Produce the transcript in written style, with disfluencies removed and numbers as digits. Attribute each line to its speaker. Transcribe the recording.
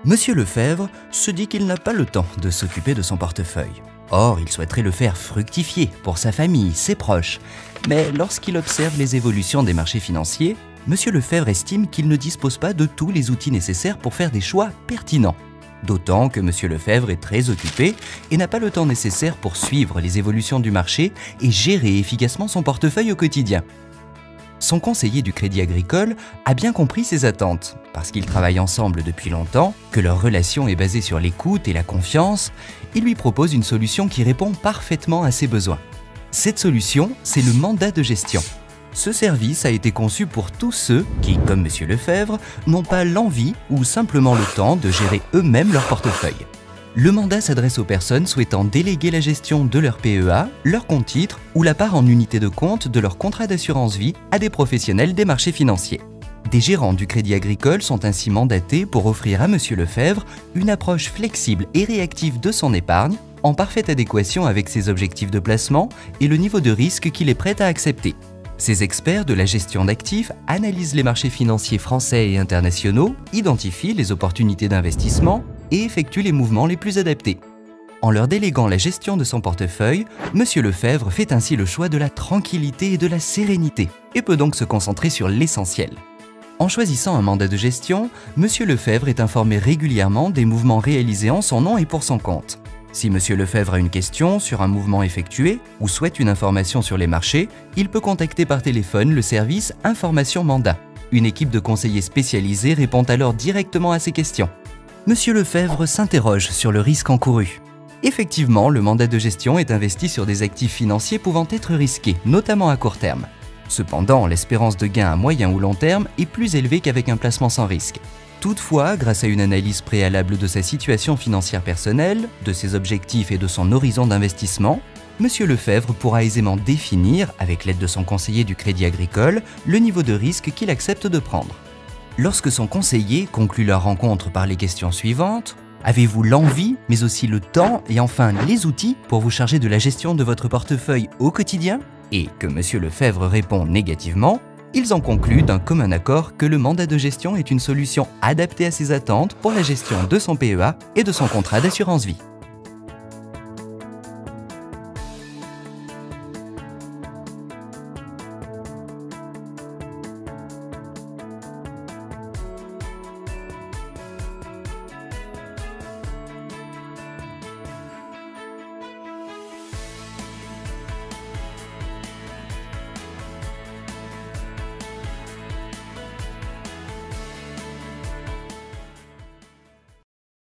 Speaker 1: Monsieur Lefebvre se dit qu'il n'a pas le temps de s'occuper de son portefeuille. Or, il souhaiterait le faire fructifier pour sa famille, ses proches. Mais lorsqu'il observe les évolutions des marchés financiers, Monsieur Lefebvre estime qu'il ne dispose pas de tous les outils nécessaires pour faire des choix pertinents. D'autant que Monsieur Lefebvre est très occupé et n'a pas le temps nécessaire pour suivre les évolutions du marché et gérer efficacement son portefeuille au quotidien. Son conseiller du Crédit Agricole a bien compris ses attentes, parce qu'ils travaillent ensemble depuis longtemps, que leur relation est basée sur l'écoute et la confiance. Il lui propose une solution qui répond parfaitement à ses besoins. Cette solution, c'est le mandat de gestion. Ce service a été conçu pour tous ceux qui, comme Monsieur Lefebvre, n'ont pas l'envie ou simplement le temps de gérer eux-mêmes leur portefeuille. Le mandat s'adresse aux personnes souhaitant déléguer la gestion de leur PEA, leur compte titre ou la part en unité de compte de leur contrat d'assurance vie à des professionnels des marchés financiers. Des gérants du Crédit Agricole sont ainsi mandatés pour offrir à Monsieur Lefebvre une approche flexible et réactive de son épargne, en parfaite adéquation avec ses objectifs de placement et le niveau de risque qu'il est prêt à accepter. Ces experts de la gestion d'actifs analysent les marchés financiers français et internationaux, identifient les opportunités d'investissement et effectuent les mouvements les plus adaptés. En leur déléguant la gestion de son portefeuille, Monsieur Lefebvre fait ainsi le choix de la tranquillité et de la sérénité et peut donc se concentrer sur l'essentiel. En choisissant un mandat de gestion, Monsieur Lefebvre est informé régulièrement des mouvements réalisés en son nom et pour son compte. Si Monsieur Lefebvre a une question sur un mouvement effectué ou souhaite une information sur les marchés, il peut contacter par téléphone le service Information Mandat. Une équipe de conseillers spécialisés répond alors directement à ces questions. Monsieur Lefebvre s'interroge sur le risque encouru. Effectivement, le mandat de gestion est investi sur des actifs financiers pouvant être risqués, notamment à court terme. Cependant, l'espérance de gain à moyen ou long terme est plus élevée qu'avec un placement sans risque. Toutefois, grâce à une analyse préalable de sa situation financière personnelle, de ses objectifs et de son horizon d'investissement, Monsieur Lefebvre pourra aisément définir, avec l'aide de son conseiller du Crédit Agricole, le niveau de risque qu'il accepte de prendre. Lorsque son conseiller conclut leur rencontre par les questions suivantes, avez-vous l'envie, mais aussi le temps et enfin les outils pour vous charger de la gestion de votre portefeuille au quotidien? Et que Monsieur Lefebvre répond négativement, ils en concluent d'un commun accord que le mandat de gestion est une solution adaptée à ses attentes pour la gestion de son PEA et de son contrat d'assurance vie.